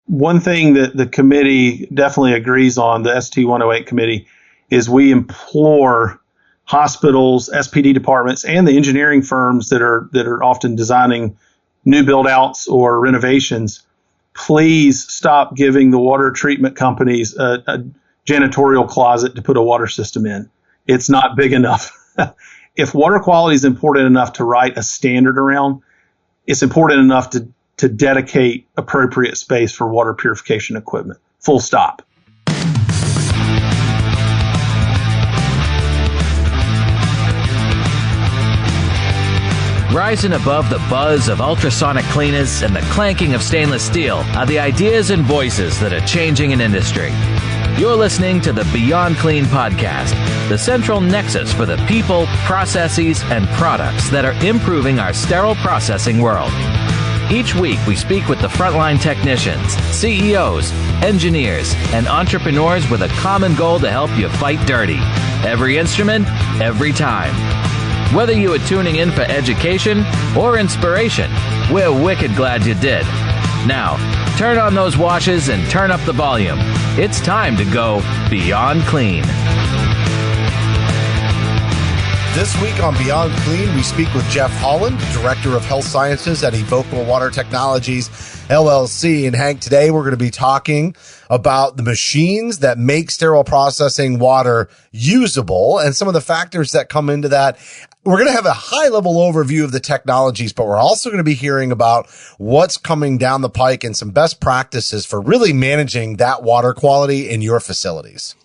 one thing that the committee definitely agrees on, the ST-108 committee, is we implore hospitals, SPD departments, and the engineering firms that are often designing new build outs or renovations, please stop giving the water treatment companies a janitorial closet to put a water system in. It's not big enough. If water quality is important enough to write a standard around, it's important enough to dedicate appropriate space for water purification equipment. Full stop. Rising above the buzz of ultrasonic cleaners and the clanking of stainless steel are the ideas and voices that are changing an industry. You're listening to the Beyond Clean podcast, the central nexus for the people, processes, and products that are improving our sterile processing world. Each week, we speak with the frontline technicians, CEOs, engineers, and entrepreneurs with a common goal to help you fight dirty. Every instrument, every time. Whether you are tuning in for education or inspiration, we're wicked glad you did. Now, turn on those washes and turn up the volume. It's time to go Beyond Clean. This week on Beyond Clean, we speak with Jeff Holland, Director of Health Sciences at Evoqua Water Technologies, LLC. And Hank, today we're going to be talking about the machines that make sterile processing water usable and some of the factors that come into that. We're going to have a high-level overview of the technologies, but we're also going to be hearing about what's coming down the pike and some best practices for really managing that water quality in your facilities.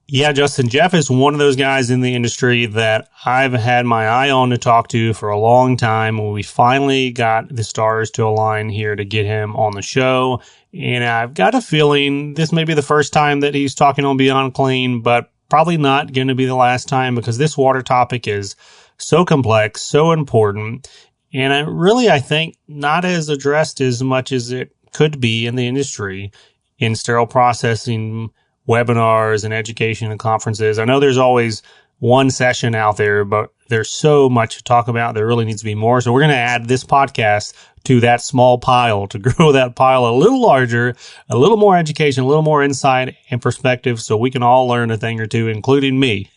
Yeah, Justin, Jeff is one of those guys in the industry that I've had my eye on to talk to for a long time. We finally got the stars to align here to get him on the show. And I've got a feeling this may be the first time that he's talking on Beyond Clean, but probably not going to be the last time because this water topic is so complex, so important, and I think not as addressed as much as it could be in the industry in sterile processing webinars and education and conferences. I know there's always one session out there, but there's so much to talk about. There really needs to be more. So we're going to add this podcast to that small pile to grow that pile a little larger, a little more education, a little more insight and perspective so we can all learn a thing or two, including me.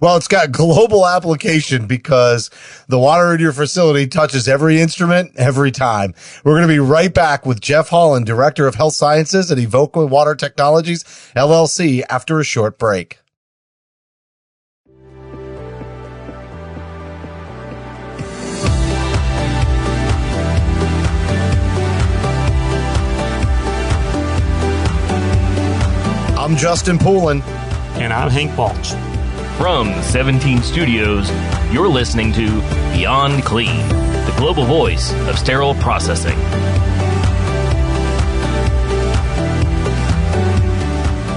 Well, it's got global application because the water in your facility touches every instrument every time. We're going to be right back with Jeff Holland, Director of Health Sciences at Evoqua Water Technologies, LLC, after a short break. I'm Justin Poulin. And I'm Hank Balch. From the 17 studios, you're listening to Beyond Clean, the global voice of sterile processing.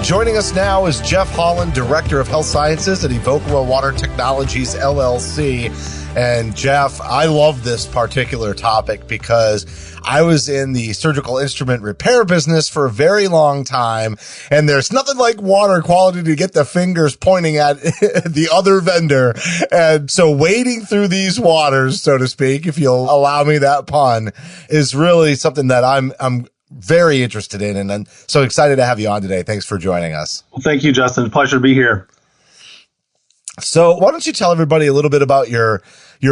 Joining us now is Jeff Holland, Director of Health Sciences at Evoqua Water Technologies, LLC. And Jeff, I love this particular topic because I was in the surgical instrument repair business for a very long time, and there's nothing like water quality to get the fingers pointing at the other vendor. And so wading through these waters, so to speak, if you'll allow me that pun, is really something that I'm very interested in, and I'm so excited to have you on today. Thanks for joining us. Well, thank you, Justin. Pleasure to be here. So why don't you tell everybody a little bit about your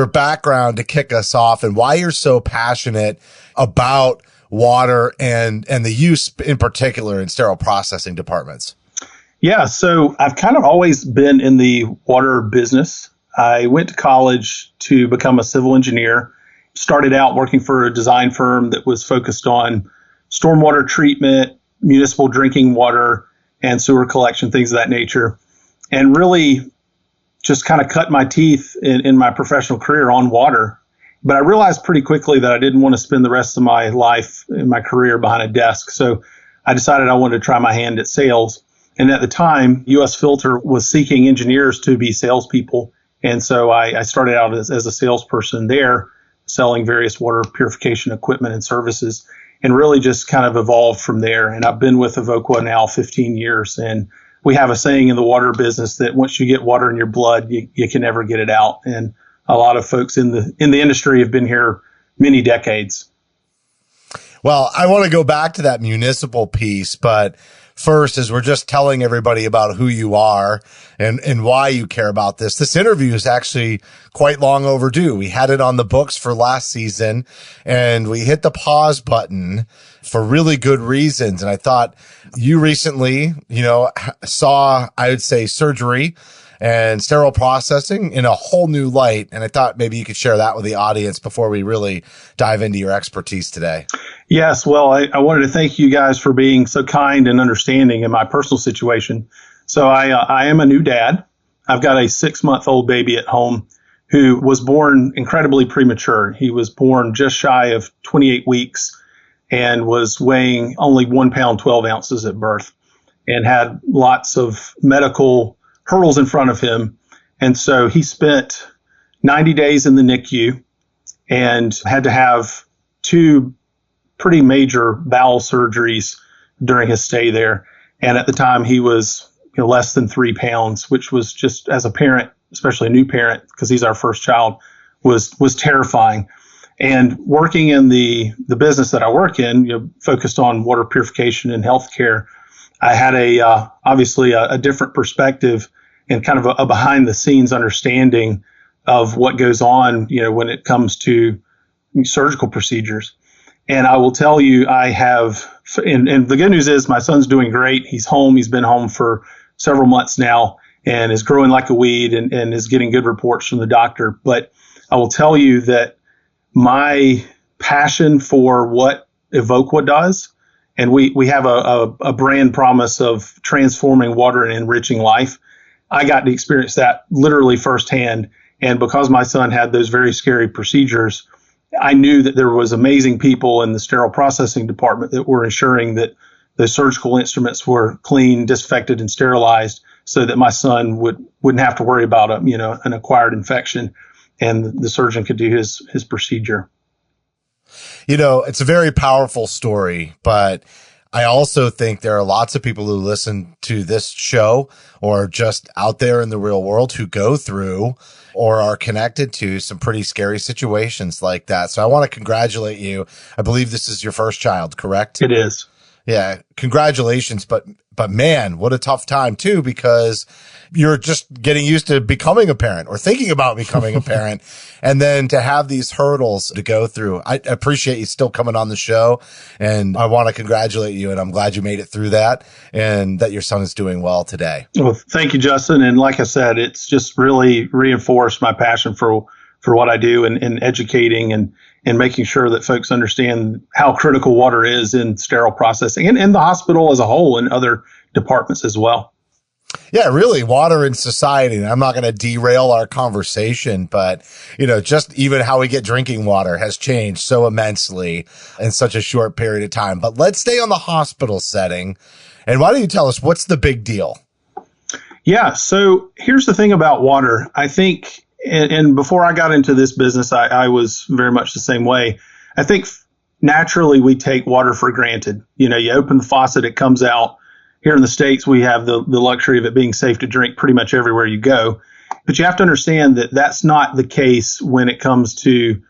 background to kick us off and why you're so passionate about water and the use in particular in sterile processing departments? Yeah, so I've kind of always been in the water business. I went to college to become a civil engineer, started out working for a design firm that was focused on stormwater treatment, municipal drinking water, and sewer collection, things of that nature, and really just kind of cut my teeth in my professional career on water. But I realized pretty quickly that I didn't want to spend the rest of my life in my career behind a desk. So I decided I wanted to try my hand at sales. And at the time, US Filter was seeking engineers to be salespeople. And so I started out as a salesperson there, selling various water purification equipment and services, and really just kind of evolved from there. And I've been with Evoqua now 15 years. And we have a saying in the water business that once you get water in your blood, you can never get it out. And a lot of folks in the industry have been here many decades. Well, I want to go back to that municipal piece, but first, as we're just telling everybody about who you are and why you care about this interview is actually quite long overdue. We had it on the books for last season and we hit the pause button for really good reasons. And I thought you recently, saw, I would say, surgery and sterile processing in a whole new light. And I thought maybe you could share that with the audience before we really dive into your expertise today. Yes. Well, I wanted to thank you guys for being so kind and understanding in my personal situation. So I am a new dad. I've got a 6-month-old baby at home who was born incredibly premature. He was born just shy of 28 weeks and was weighing only 1 pound, 12 ounces at birth and had lots of medical hurdles in front of him. And so he spent 90 days in the NICU and had to have 2 pretty major bowel surgeries during his stay there. And at the time he was less than 3 pounds, which was just, as a parent, especially a new parent, because he's our first child, was terrifying. And working in the business that I work in, focused on water purification and healthcare, I had obviously a different perspective and kind of a behind the scenes understanding of what goes on, when it comes to surgical procedures. And I will tell you, I have, and the good news is my son's doing great. He's home. He's been home for several months now and is growing like a weed and is getting good reports from the doctor. But I will tell you that my passion for what Evoqua does, and we have a brand promise of transforming water and enriching life. I got to experience that literally firsthand. And because my son had those very scary procedures, I knew that there was amazing people in the sterile processing department that were ensuring that the surgical instruments were clean, disinfected, and sterilized so that my son wouldn't have to worry about an acquired infection and the surgeon could do his procedure. It's a very powerful story, but I also think there are lots of people who listen to this show or just out there in the real world who go through or are connected to some pretty scary situations like that. So I want to congratulate you. I believe this is your first child, correct? It is. Yeah. Congratulations. But man, what a tough time too, because you're just getting used to becoming a parent or thinking about becoming a parent. And then to have these hurdles to go through. I appreciate you still coming on the show and I want to congratulate you. And I'm glad you made it through that and that your son is doing well today. Well, thank you, Justin. And like I said, it's just really reinforced my passion for what I do and educating and making sure that folks understand how critical water is in sterile processing and in the hospital as a whole and other departments as well. Yeah, really, water in society. And I'm not going to derail our conversation, but, just even how we get drinking water has changed so immensely in such a short period of time. But let's stay on the hospital setting. And why don't you tell us what's the big deal? Yeah, so here's the thing about water. I think, and before I got into this business, I was very much the same way. I think naturally we take water for granted. You open the faucet, it comes out. Here in the States, we have the luxury of it being safe to drink pretty much everywhere you go. But you have to understand that that's not the case when it comes to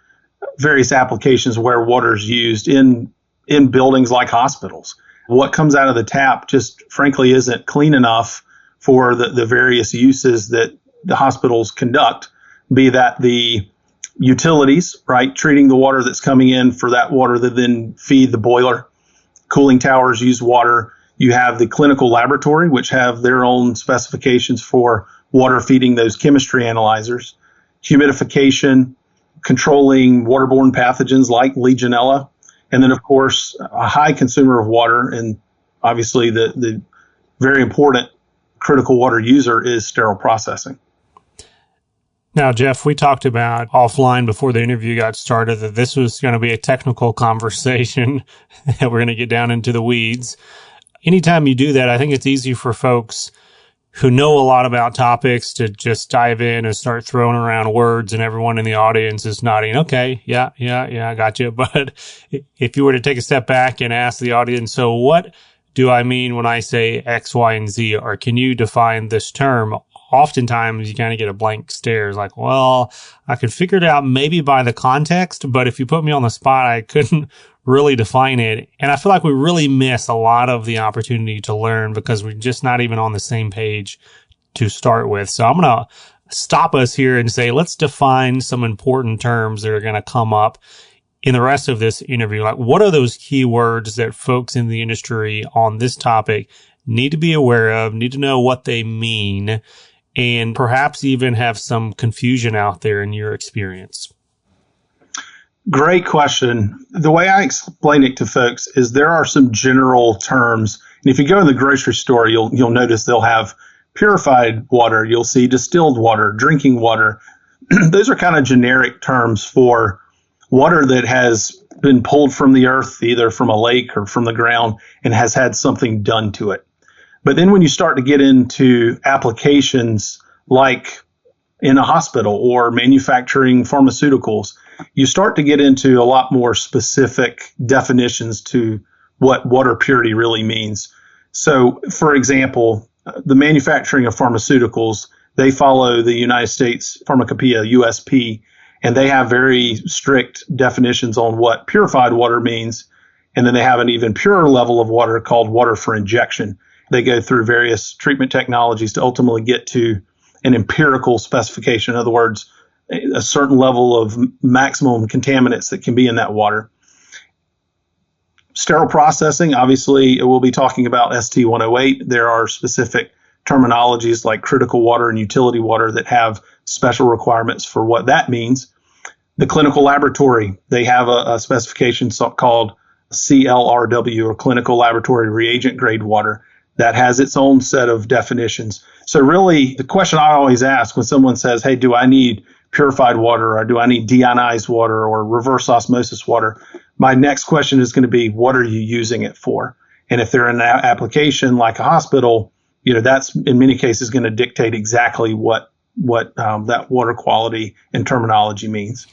various applications where water is used in buildings like hospitals. What comes out of the tap just frankly isn't clean enough for the various uses that the hospitals conduct, be that the utilities, right, treating the water that's coming in for that water that then feed the boiler. Cooling towers use water. You have the clinical laboratory, which have their own specifications for water feeding those chemistry analyzers, humidification, controlling waterborne pathogens like Legionella, and then, of course, a high consumer of water, and obviously the very important critical water user is sterile processing. Now, Jeff, we talked about offline before the interview got started that this was going to be a technical conversation, that we're going to get down into the weeds. Anytime you do that, I think it's easy for folks who know a lot about topics to just dive in and start throwing around words, and everyone in the audience is nodding, okay, yeah, I got you. But if you were to take a step back and ask the audience, so what do I mean when I say X, Y, and Z? Or can you define this term oftentimes you kind of get a blank stare. It's like, well, I could figure it out maybe by the context, but if you put me on the spot, I couldn't really define it. And I feel like we really miss a lot of the opportunity to learn because we're just not even on the same page to start with. So I'm going to stop us here and say, let's define some important terms that are going to come up in the rest of this interview. Like, what are those key words that folks in the industry on this topic need to be aware of, need to know what they mean, and perhaps even have some confusion out there in your experience? Great question. The way I explain it to folks is there are some general terms. And if you go in the grocery store, you'll notice they'll have purified water. You'll see distilled water, drinking water. Those are kind of generic terms for water that has been pulled from the earth, either from a lake or from the ground, and has had something done to it. But then when you start to get into applications like in a hospital or manufacturing pharmaceuticals, you start to get into a lot more specific definitions to what water purity really means. So, for example, the manufacturing of pharmaceuticals, they follow the United States Pharmacopoeia, USP, and they have very strict definitions on what purified water means. And then they have an even purer level of water called water for injection. They go through various treatment technologies to ultimately get to an empirical specification. In other words, a certain level of maximum contaminants that can be in that water. Sterile processing, obviously, we'll be talking about ST108. There are specific terminologies like critical water and utility water that have special requirements for what that means. The clinical laboratory, they have a specification called CLRW, or clinical laboratory reagent grade water, that has its own set of definitions. So really, the question I always ask when someone says, hey, do I need purified water, or do I need deionized water, or reverse osmosis water? My next question is going to be, what are you using it for? And if they're in an application like a hospital, that's in many cases going to dictate exactly what that water quality and terminology means.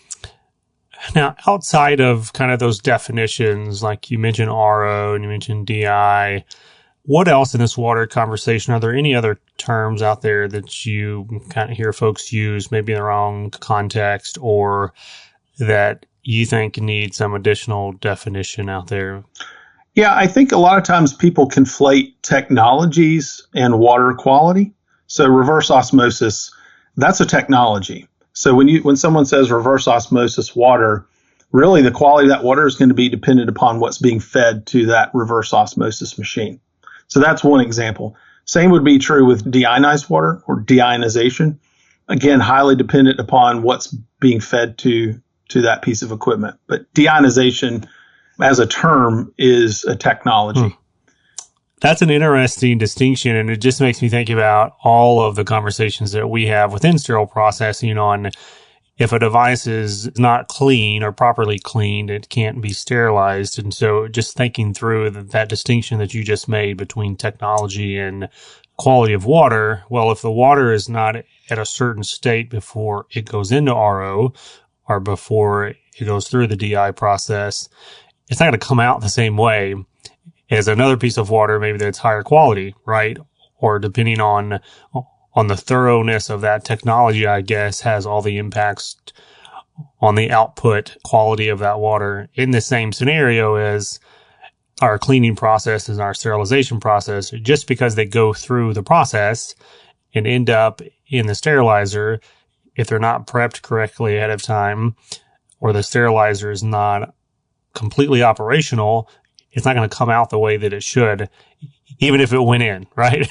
Now, outside of kind of those definitions, like you mentioned RO and you mentioned DI, what else in this water conversation? Are there any other terms out there that you kind of hear folks use, maybe in the wrong context, or that you think need some additional definition out there? Yeah, I think a lot of times people conflate technologies and water quality. So reverse osmosis, that's a technology. So when someone says reverse osmosis water, really the quality of that water is going to be dependent upon what's being fed to that reverse osmosis machine. So that's one example. Same would be true with deionized water or deionization. Again, highly dependent upon what's being fed to that piece of equipment. But deionization as a term is a technology. That's an interesting distinction, and it just makes me think about all of the conversations that we have within sterile processing on if a device is not clean or properly cleaned, it can't be sterilized. And so just thinking through that distinction that you just made between technology and quality of water, well, if the water is not at a certain state before it goes into RO or before it goes through the DI process, it's not going to come out the same way as another piece of water, maybe that's higher quality, right? Or depending on the thoroughness of that technology, I guess, has all the impacts on the output quality of that water. In the same scenario as our cleaning process and our sterilization process, just because they go through the process and end up in the sterilizer, if they're not prepped correctly ahead of time, or the sterilizer is not completely operational, it's not going to come out the way that it should, even if it went in, right?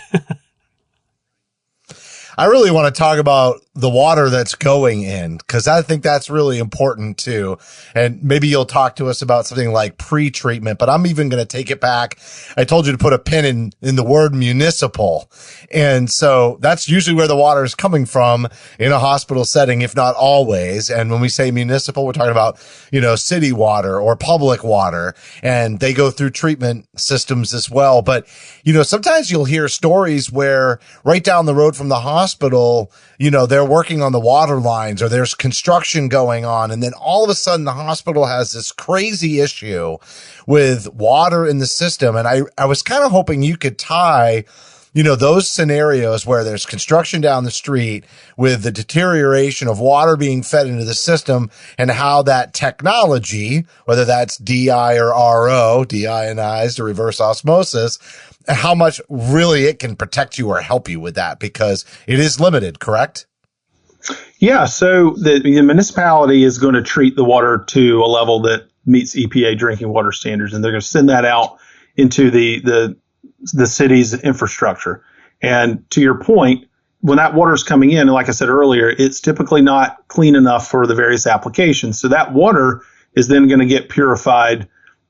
I really want to talk about the water that's going in, because I think that's really important too. And maybe you'll talk to us about something like pre-treatment, but I'm even going to take it back. I told you to put a pin in the word municipal. And so that's usually where the water is coming from in a hospital setting, if not always. And when we say municipal, we're talking about, city water or public water, and they go through treatment systems as well. But, sometimes you'll hear stories where right down the road from the hospital, they're working on the water lines or there's construction going on. And then all of a sudden the hospital has this crazy issue with water in the system. And I was kind of hoping you could tie those scenarios where there's construction down the street with the deterioration of water being fed into the system and how that technology, whether that's DI or RO, deionized or reverse osmosis, how much really it can protect you or help you with that, because it is limited, correct? Yeah. So the municipality is going to treat the water to a level that meets EPA drinking water standards, and they're going to send that out into the city's infrastructure. And to your point, when that water is coming in, like I said earlier, it's typically not clean enough for the various applications. So that water is then going to get purified,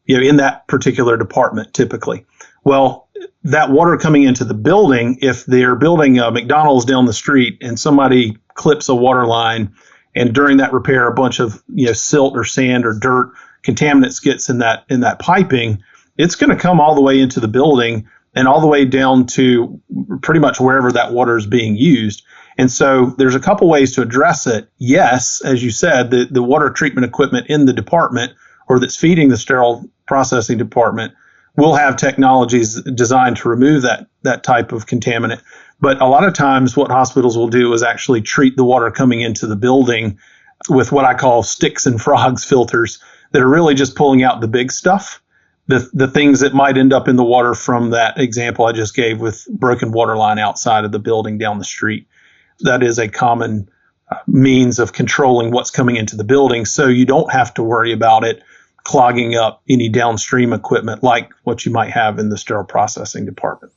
in that particular department typically. Well, that water coming into the building, if they're building a McDonald's down the street and somebody clips a water line, and during that repair, a bunch of silt or sand or dirt contaminants gets in that piping, it's going to come all the way into the building and all the way down to pretty much wherever that water is being used. And so there's a couple ways to address it. Yes, as you said, the water treatment equipment in the department or that's feeding the sterile processing department will have technologies designed to remove that type of contaminant. But a lot of times what hospitals will do is actually treat the water coming into the building with what I call sticks and frogs filters that are really just pulling out the big stuff. The things that might end up in the water from that example I just gave with broken water line outside of the building down the street. That is a common means of controlling what's coming into the building, so you don't have to worry about it clogging up any downstream equipment like what you might have in the sterile processing department.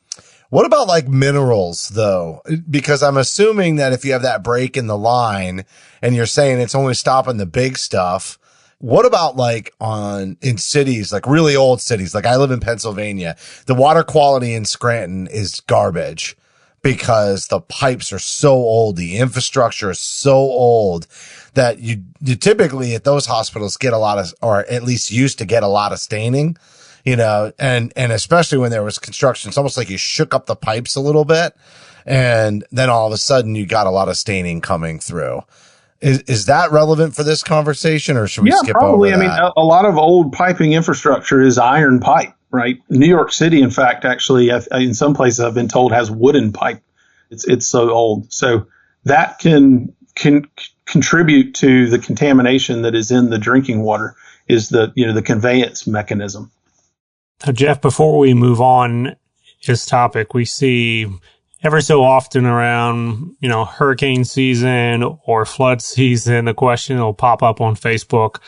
What about like minerals though? Because I'm assuming that if you have that break in the line and you're saying it's only stopping the big stuff, what about like in cities, like really old cities? Like I live in Pennsylvania. The water quality in Scranton is garbage because the pipes are so old. The infrastructure is so old that you typically at those hospitals get a lot of, or at least used to get a lot of staining, and especially when there was construction, it's almost like you shook up the pipes a little bit. And then all of a sudden you got a lot of staining coming through. Is that relevant for this conversation, or should we skip probably. over that? I mean, a lot of old piping infrastructure is iron pipe, right? New York City, in fact, actually, in some places I've been told has wooden pipe. It's so old. So that can contribute to the contamination that is in the drinking water, is the conveyance mechanism. Now, Jeff, before we move on this topic, we see ever so often around, hurricane season or flood season, the question will pop up on Facebook.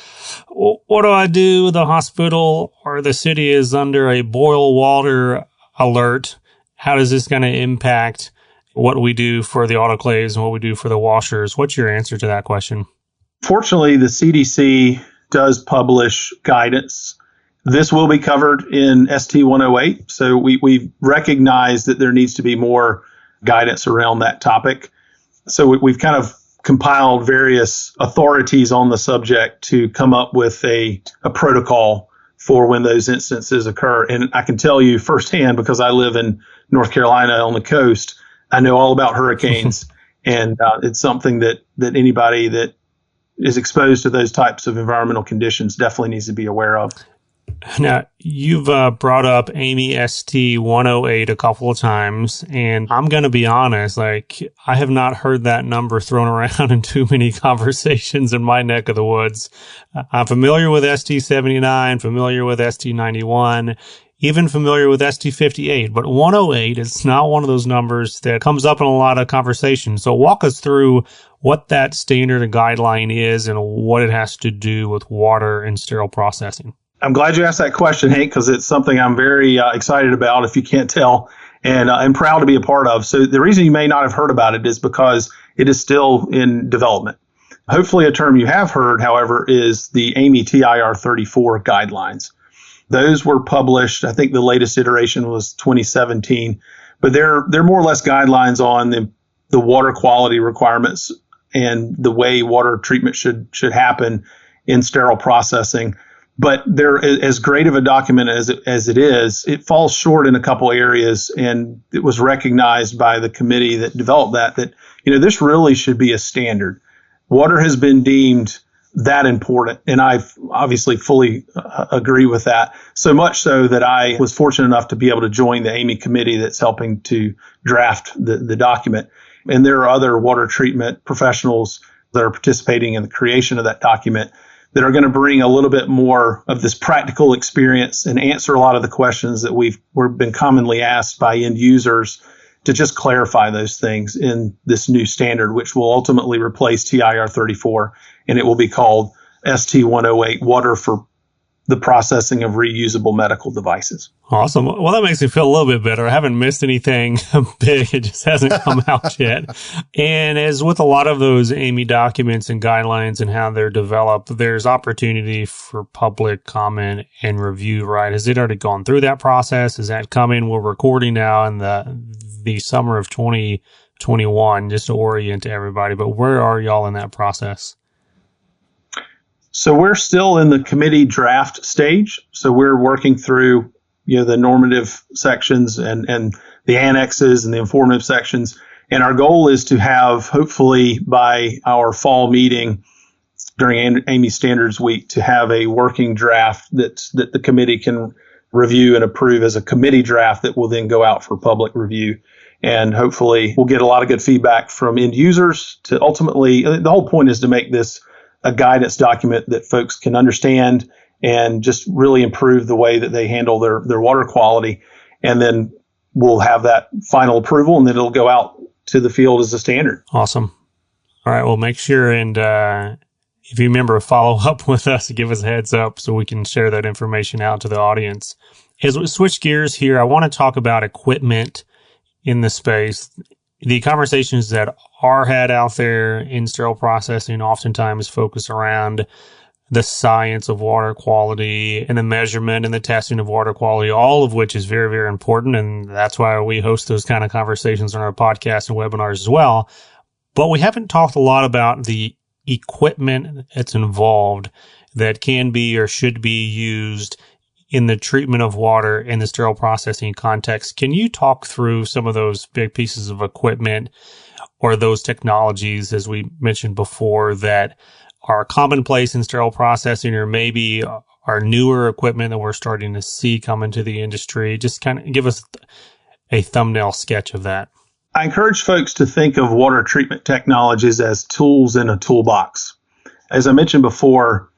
What do I do? The hospital or the city is under a boil water alert. How is this going to impact what we do for the autoclaves and what we do for the washers? What's your answer to that question? Fortunately, the CDC does publish guidance. This will be covered in ST 108. So we recognize that there needs to be more guidance around that topic. So we've kind of compiled various authorities on the subject to come up with a protocol for when those instances occur. And I can tell you firsthand, because I live in North Carolina on the coast, I know all about hurricanes. And it's something that anybody that is exposed to those types of environmental conditions definitely needs to be aware of. Now, you've brought up AAMI ST 108 a couple of times, and I'm going to be honest, I have not heard that number thrown around in too many conversations in my neck of the woods. I'm familiar with ST 79, familiar with ST 91, even familiar with ST 58, but 108 is not one of those numbers that comes up in a lot of conversations. So walk us through what that standard and guideline is and what it has to do with water and sterile processing. I'm glad you asked that question, Hank, because it's something I'm very excited about, if you can't tell, and I'm proud to be a part of. So the reason you may not have heard about it is because it is still in development. Hopefully a term you have heard, however, is the AAMI TIR 34 guidelines. Those were published, I think the latest iteration was 2017, but they're more or less guidelines on the water quality requirements and the way water treatment should happen in sterile processing. But they're as great of a document as it is, it falls short in a couple areas, and it was recognized by the committee that developed that this really should be a standard. Water has been deemed that important. And I obviously fully agree with that. So much so that I was fortunate enough to be able to join the AMI committee that's helping to draft the document. And there are other water treatment professionals that are participating in the creation of that document that are going to bring a little bit more of this practical experience and answer a lot of the questions that we've been commonly asked by end users, to just clarify those things in this new standard, which will ultimately replace TIR 34, and it will be called ST 108, Water for the Processing of Reusable Medical Devices. Awesome. Well, that makes me feel a little bit better. I haven't missed anything big. It just hasn't come out yet. And as with a lot of those AMI documents and guidelines and how they're developed, there's opportunity for public comment and review, right? Has it already gone through that process? Is that coming? We're recording now in the summer of 2021, just to orient everybody. But where are y'all in that process? So we're still in the committee draft stage. So we're working through, the normative sections and the annexes and the informative sections. And our goal is to have, hopefully by our fall meeting during AMI Standards Week, to have a working draft that the committee can review and approve as a committee draft that will then go out for public review. And hopefully we'll get a lot of good feedback from end users to ultimately, the whole point is to make this a guidance document that folks can understand and just really improve the way that they handle their water quality. And then we'll have that final approval, and then it'll go out to the field as a standard. Awesome. All right. Well, make sure and if you remember, follow up with us, give us a heads up so we can share that information out to the audience. As we switch gears here, I want to talk about equipment in the space. The conversations that are had out there in sterile processing oftentimes focus around the science of water quality and the measurement and the testing of water quality, all of which is very, very important. And that's why we host those kind of conversations on our podcast and webinars as well. But we haven't talked a lot about the equipment that's involved that can be or should be used in the treatment of water in the sterile processing context. Can you talk through some of those big pieces of equipment or those technologies, as we mentioned before, that are commonplace in sterile processing, or maybe are newer equipment that we're starting to see come into the industry? Just kind of give us a thumbnail sketch of that. I encourage folks to think of water treatment technologies as tools in a toolbox. As I mentioned before,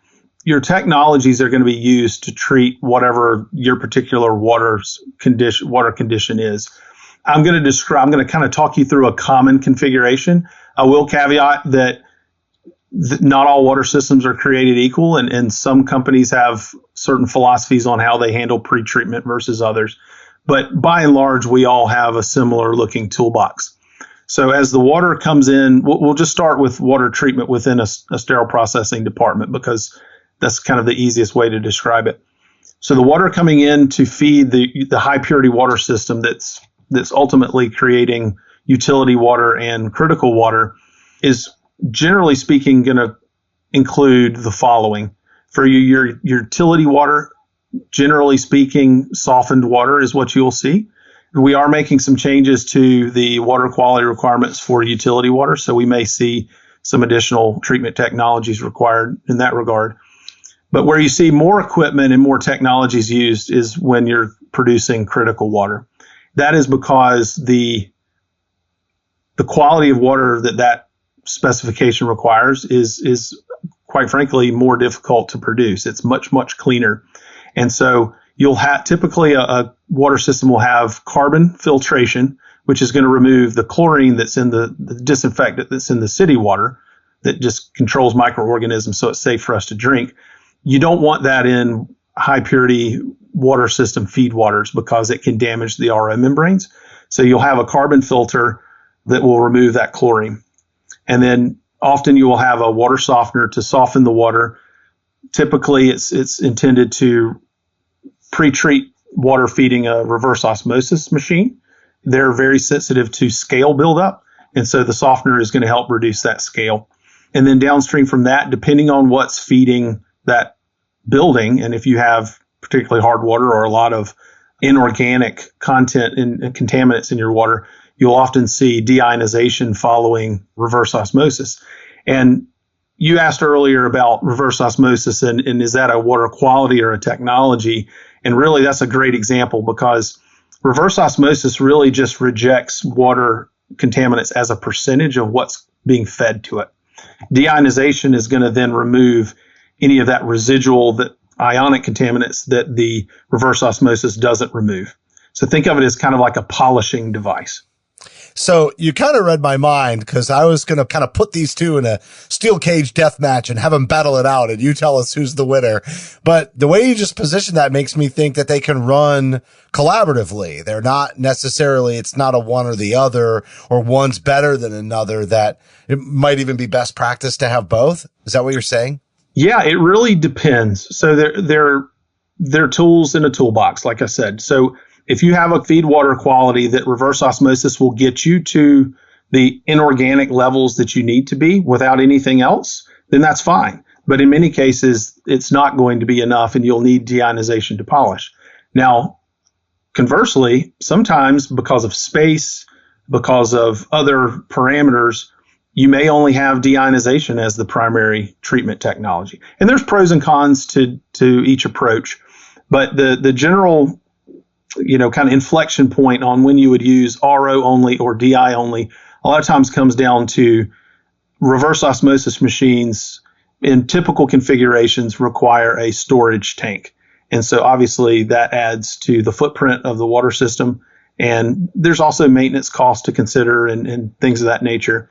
your technologies are going to be used to treat whatever your particular water condition is. I'm going to kind of talk you through a common configuration. I will caveat that not all water systems are created equal, and some companies have certain philosophies on how they handle pre-treatment versus others. But by and large, we all have a similar looking toolbox. So as the water comes in, we'll just start with water treatment within a sterile processing department, because that's kind of the easiest way to describe it. So the water coming in to feed the high purity water system that's ultimately creating utility water and critical water is, generally speaking, going to include the following. For your utility water, generally speaking, softened water is what you'll see. We are making some changes to the water quality requirements for utility water, so we may see some additional treatment technologies required in that regard. But where you see more equipment and more technologies used is when you're producing critical water. That is because the quality of water that specification requires is quite frankly more difficult to produce. It's much, much cleaner. And so you'll have typically a water system will have carbon filtration, which is going to remove the chlorine that's in the disinfectant that's in the city water that just controls microorganisms, so it's safe for us to drink. You don't want that in high purity water system feed waters because it can damage the RO membranes. So you'll have a carbon filter that will remove that chlorine. And then often you will have a water softener to soften the water. Typically it's intended to pre-treat water feeding a reverse osmosis machine. They're very sensitive to scale buildup, and so the softener is going to help reduce that scale. And then downstream from that, depending on what's feeding that building, and if you have particularly hard water or a lot of inorganic content and contaminants in your water, you'll often see deionization following reverse osmosis. And you asked earlier about reverse osmosis and is that a water quality or a technology? And really, that's a great example because reverse osmosis really just rejects water contaminants as a percentage of what's being fed to it. Deionization is going to then remove any of that residual, that ionic contaminants that the reverse osmosis doesn't remove. So think of it as kind of like a polishing device. So you kind of read my mind because I was going to kind of put these two in a steel cage death match and have them battle it out and you tell us who's the winner. But the way you just position that makes me think that they can run collaboratively. They're not necessarily, it's not a one or the other or one's better than another, that it might even be best practice to have both. Is that what you're saying? Yeah, it really depends. So they're tools in a toolbox, like I said. So if you have a feed water quality that reverse osmosis will get you to the inorganic levels that you need to be without anything else, then that's fine. But in many cases, it's not going to be enough and you'll need deionization to polish. Now, conversely, sometimes because of space, because of other parameters, you may only have deionization as the primary treatment technology. And there's pros and cons to each approach. But the general kind of inflection point on when you would use RO only or DI only, a lot of times comes down to reverse osmosis machines in typical configurations require a storage tank. And so obviously that adds to the footprint of the water system. And there's also maintenance costs to consider and things of that nature.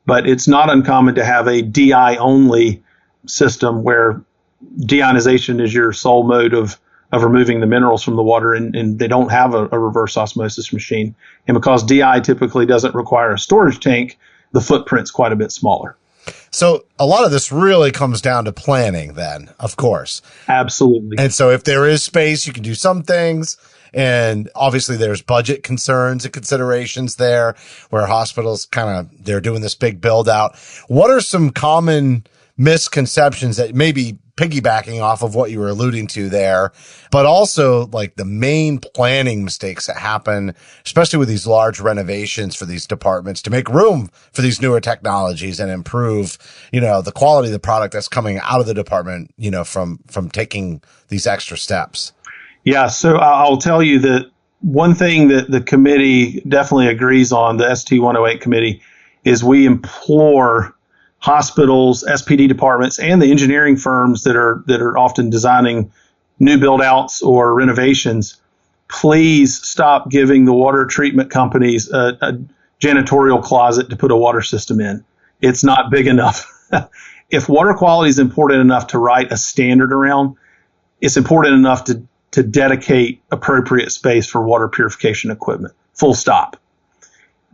But it's not uncommon to have a DI only system where deionization is your sole mode of removing the minerals from the water, and they don't have a reverse osmosis machine. And because DI typically doesn't require a storage tank, the footprint's quite a bit smaller. So a lot of this really comes down to planning then, of course. Absolutely. And so if there is space, you can do some things. And obviously there's budget concerns and considerations there where hospitals they're doing this big build out. What are some common misconceptions that maybe piggybacking off of what you were alluding to there, but also like the main planning mistakes that happen, especially with these large renovations for these departments to make room for these newer technologies and improve, the quality of the product that's coming out of the department, from taking these extra steps? Yeah. So I'll tell you that one thing that the committee definitely agrees on, the ST 108 committee, is we implore hospitals, SPD departments, and the engineering firms that are often designing new build outs or renovations, please stop giving the water treatment companies a janitorial closet to put a water system in. It's not big enough. If water quality is important enough to write a standard around, it's important enough to dedicate appropriate space for water purification equipment. Full stop.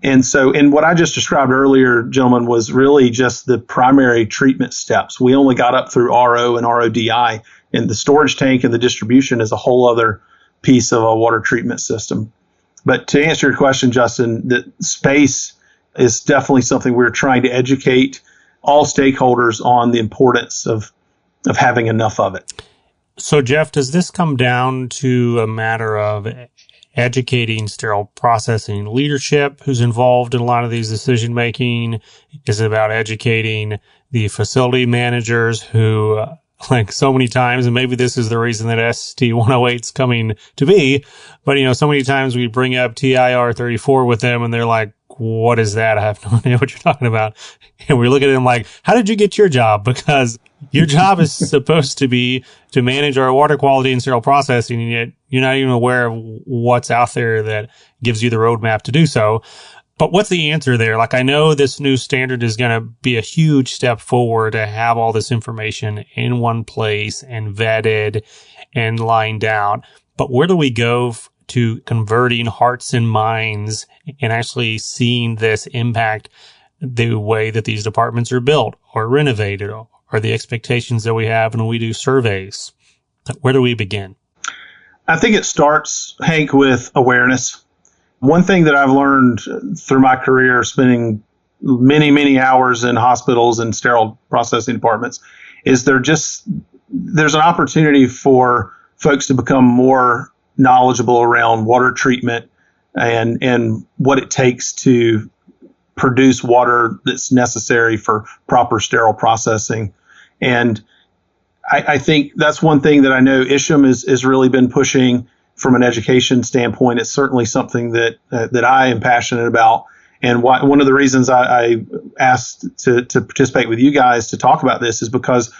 And what I just described earlier, gentlemen, was really just the primary treatment steps. We only got up through RO and RODI, and the storage tank and the distribution is a whole other piece of a water treatment system. But to answer your question, Justin, that space is definitely something we're trying to educate all stakeholders on the importance of having enough of it. So, Jeff, does this come down to a matter of educating sterile processing leadership who's involved in a lot of these decision making? Is it about educating the facility managers who, like so many times, and maybe this is the reason that ST 108 is coming to be, but so many times we bring up TIR 34 with them and they're like, what is that? I have no idea what you're talking about. And we look at them like, how did you get your job? Because your job is supposed to be to manage our water quality and sterile processing, and yet you're not even aware of what's out there that gives you the roadmap to do so. But what's the answer there? Like, I know this new standard is going to be a huge step forward to have all this information in one place and vetted and lined out. But where do we go to converting hearts and minds and actually seeing this impact the way that these departments are built or renovated or the expectations that we have when we do surveys? Where do we begin? I think it starts, Hank, with awareness. One thing that I've learned through my career, spending many, many hours in hospitals and sterile processing departments, is there's an opportunity for folks to become more knowledgeable around water treatment and what it takes to produce water that's necessary for proper sterile processing. And I think that's one thing that I know Isham has really been pushing from an education standpoint. It's certainly something that I am passionate about. And one of the reasons I asked to participate with you guys to talk about this is because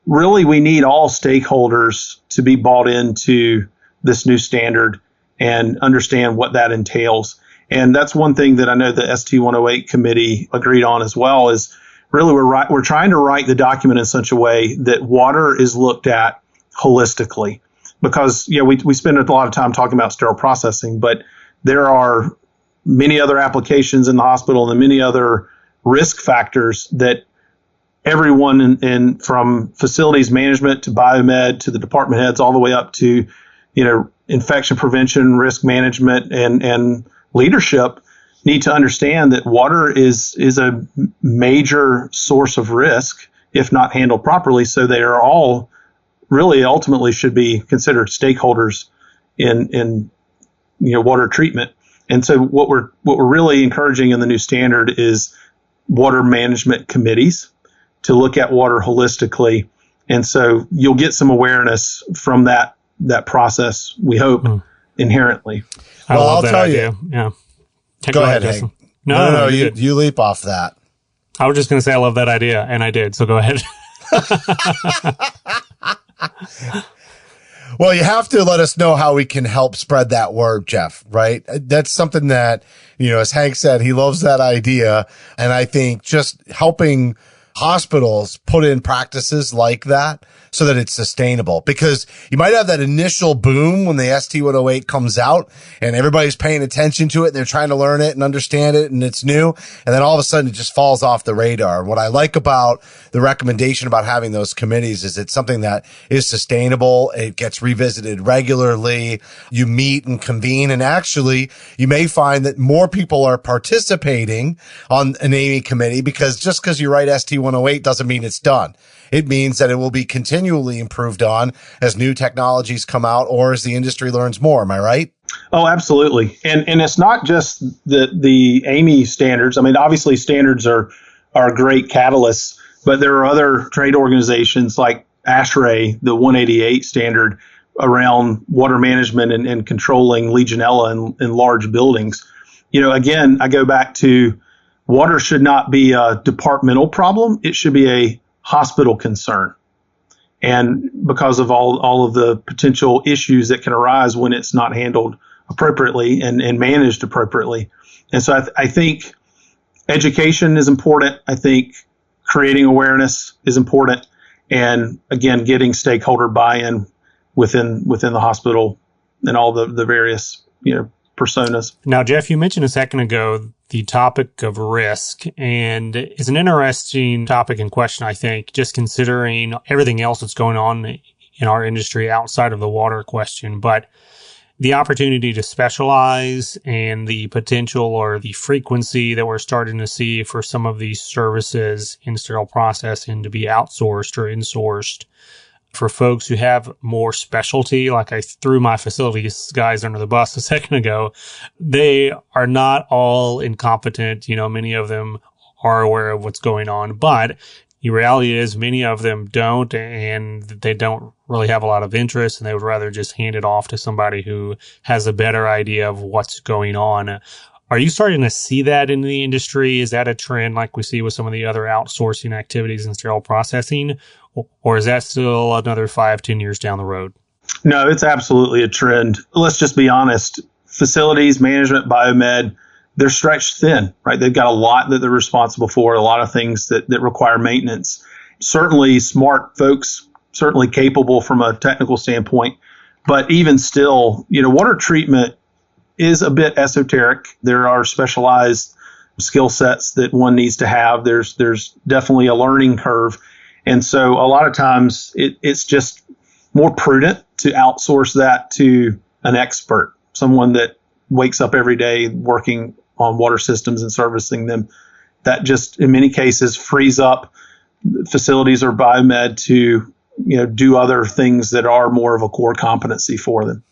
really we need all stakeholders to be bought into this new standard and understand what that entails. And that's one thing that I know the ST108 committee agreed on as well, is really we're trying to write the document in such a way that water is looked at holistically. Because, we spend a lot of time talking about sterile processing, but there are many other applications in the hospital and many other risk factors that everyone in from facilities management to biomed to the department heads all the way up to, infection prevention, risk management, and leadership need to understand that water is a major source of risk if not handled properly. So they are all really ultimately should be considered stakeholders in water treatment. And so what we're really encouraging in the new standard is water management committees to look at water holistically. And so you'll get some awareness from that process, we hope, inherently. Well, I'll tell you. Yeah. Go ahead, Hank. No, you leap off that. I was just going to say I love that idea, and I did, so go ahead. Well, you have to let us know how we can help spread that word, Jeff, right? That's something that, as Hank said, he loves that idea. And I think just helping hospitals put in practices like that so that it's sustainable, because you might have that initial boom when the ST108 comes out and everybody's paying attention to it and they're trying to learn it and understand it and it's new. And then all of a sudden it just falls off the radar. What I like about the recommendation about having those committees is it's something that is sustainable. It gets revisited regularly. You meet and convene, and actually you may find that more people are participating on an AMI committee, because just because you write ST108 doesn't mean it's done. It means that it will be continually improved on as new technologies come out or as the industry learns more. Am I right? Oh, absolutely. And it's not just the AMI standards. I mean, obviously standards are great catalysts, but there are other trade organizations like ASHRAE, the 188 standard around water management and controlling Legionella in large buildings. Again, I go back to water should not be a departmental problem. It should be a hospital concern. And because of all of the potential issues that can arise when it's not handled appropriately and managed appropriately. And so I think education is important. I think creating awareness is important. And again, getting stakeholder buy-in within the hospital and all the various, personas. Now, Jeff, you mentioned a second ago the topic of risk, and it's an interesting topic and question, I think, just considering everything else that's going on in our industry outside of the water question. But the opportunity to specialize and the potential or the frequency that we're starting to see for some of these services in sterile processing to be outsourced or insourced for folks who have more specialty. Like I threw my facilities guys under the bus a second ago. They are not all incompetent. Many of them are aware of what's going on, but the reality is many of them don't, and they don't really have a lot of interest, and they would rather just hand it off to somebody who has a better idea of what's going on. Are you starting to see that in the industry? Is that a trend like we see with some of the other outsourcing activities in sterile processing? Or is that still another 5-10 years down the road? No, it's absolutely a trend. Let's just be honest. Facilities, management, biomed, they're stretched thin, right? They've got a lot that they're responsible for, a lot of things that require maintenance. Certainly smart folks, certainly capable from a technical standpoint. But even still, water treatment is a bit esoteric. There are specialized skill sets that one needs to have. There's definitely a learning curve. And so a lot of times it's just more prudent to outsource that to an expert, someone that wakes up every day working on water systems and servicing them. That just in many cases frees up facilities or biomed to do other things that are more of a core competency for them.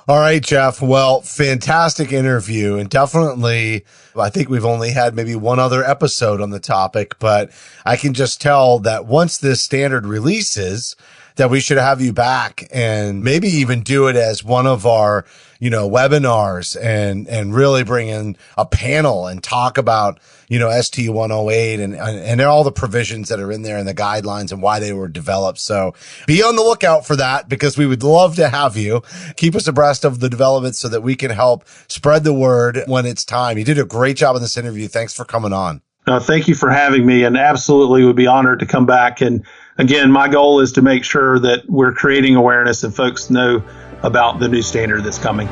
All right, Jeff. Well, fantastic interview. And definitely, I think we've only had maybe one other episode on the topic, but I can just tell that once this standard releases, that we should have you back and maybe even do it as one of our, webinars and really bring in a panel and talk about, ST 108 and all the provisions that are in there and the guidelines and why they were developed. So be on the lookout for that, because we would love to have you. Keep us abreast of the developments so that we can help spread the word when it's time. You did a great job in this interview. Thanks for coming on. Thank you for having me, and absolutely would be honored to come back. And again, my goal is to make sure that we're creating awareness and folks know about the new standard that's coming.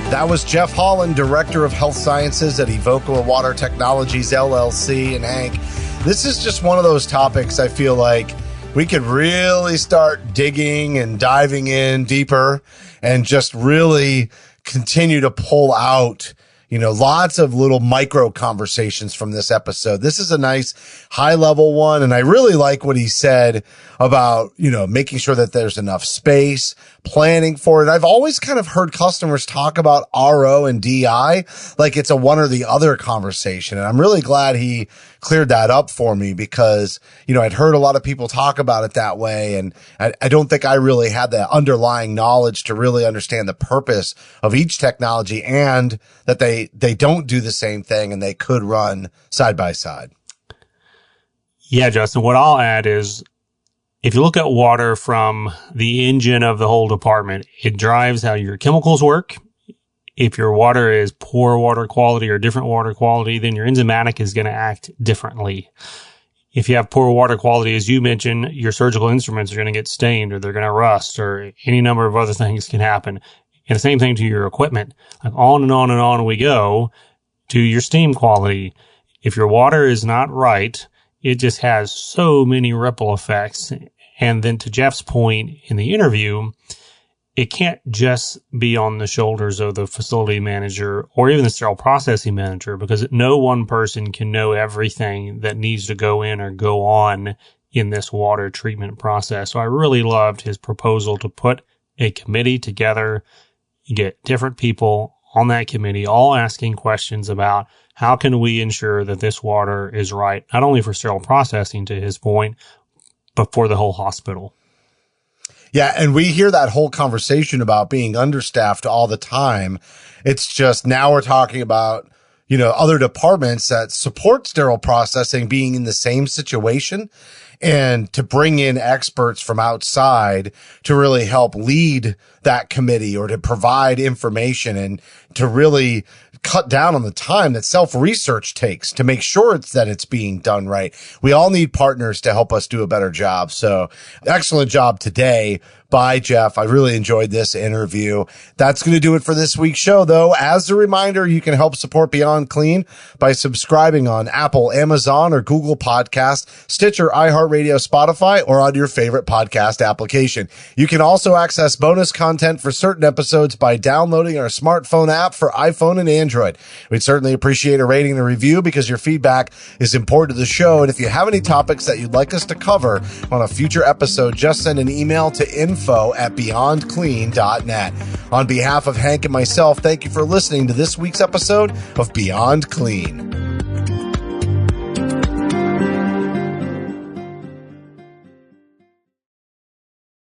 That was Jeff Holland, Director of Health Sciences at Evoqua Water Technologies, LLC. And Hank, this is just one of those topics I feel like we could really start digging and diving in deeper and just really continue to pull out, lots of little micro conversations from this episode. This is a nice high level one. And I really like what he said about, making sure that there's enough space, planning for it. I've always kind of heard customers talk about RO and DI like it's a one or the other conversation. And I'm really glad he cleared that up for me, because, I'd heard a lot of people talk about it that way. And I don't think I really had the underlying knowledge to really understand the purpose of each technology and that they don't do the same thing and they could run side by side. Yeah, Justin, what I'll add is, if you look at water from the engine of the whole department, it drives how your chemicals work. If your water is poor water quality or different water quality, then your enzymatic is going to act differently. If you have poor water quality, as you mentioned, your surgical instruments are going to get stained or they're going to rust or any number of other things can happen. And the same thing to your equipment. Like on and on and on we go to your steam quality. If your water is not right, it just has so many ripple effects. And then to Jeff's point in the interview, it can't just be on the shoulders of the facility manager or even the sterile processing manager, because no one person can know everything that needs to go in or go on in this water treatment process. So I really loved his proposal to put a committee together, get different people on that committee, all asking questions about how can we ensure that this water is right, not only for sterile processing, to his point, but for the whole hospital. Yeah, and we hear that whole conversation about being understaffed all the time. It's just now we're talking about, other departments that support sterile processing being in the same situation, and to bring in experts from outside to really help lead that committee or to provide information and to really cut down on the time that self-research takes to make sure that it's being done right. We all need partners to help us do a better job. So excellent job today by Jeff. I really enjoyed this interview. That's going to do it for this week's show, though. As a reminder, you can help support Beyond Clean by subscribing on Apple, Amazon, or Google Podcast, Stitcher, iHeartRadio, Spotify, or on your favorite podcast application. You can also access bonus content for certain episodes by downloading our smartphone app for iPhone and Android. We'd certainly appreciate a rating and a review, because your feedback is important to the show. And if you have any topics that you'd like us to cover on a future episode, just send an email to info@beyondclean.net. On behalf of Hank and myself, thank you for listening to this week's episode of Beyond Clean.